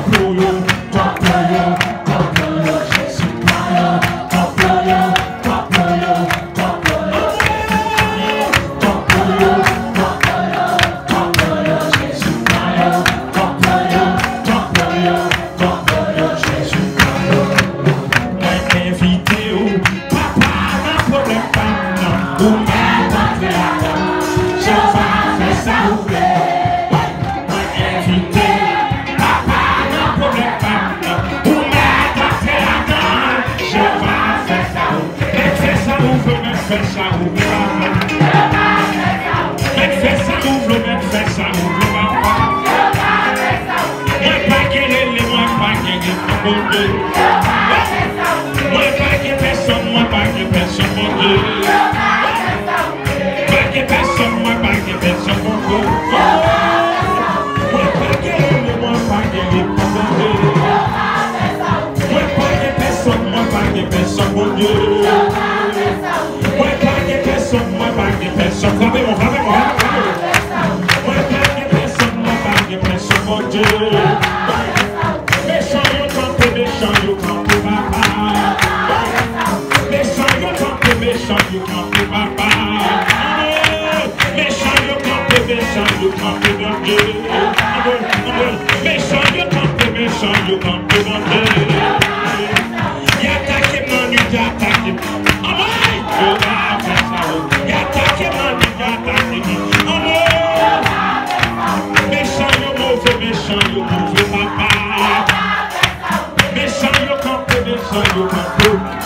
Decepción, fait ça ouvre papa. Même fait ça ouvre, même fait ça ouvre papa. Moi pas guérir, moi pas guérir, mon Dieu. Moi pas guérir personne, moi pas guérir personne, mon Dieu. Pas guérir personne, moi pas guérir personne, mon Dieu. Moi pas guérir, mon Dieu. Moi pas guérir personne, moi pas guérir personne, mon Dieu. Moi pas guérir personne, moi pas guérir personne. Frappez-moi, frappez-moi. Moi pas guérir personne, moi pas guérir personne, mon Dieu. Méchant, yo campé, méchant, yo campé, papa. Méchant, yo campé, méchant, yo campé, papa. Méchant, yo campé, mon Dieu. Méchant, yo campé, mon Dieu. Y attaque, man, y attaque. Amen. Y attaque, man, y attaque. Amen. Méchant, yo mauvais, papa. Méchant, yo campé, méchant, yo campé.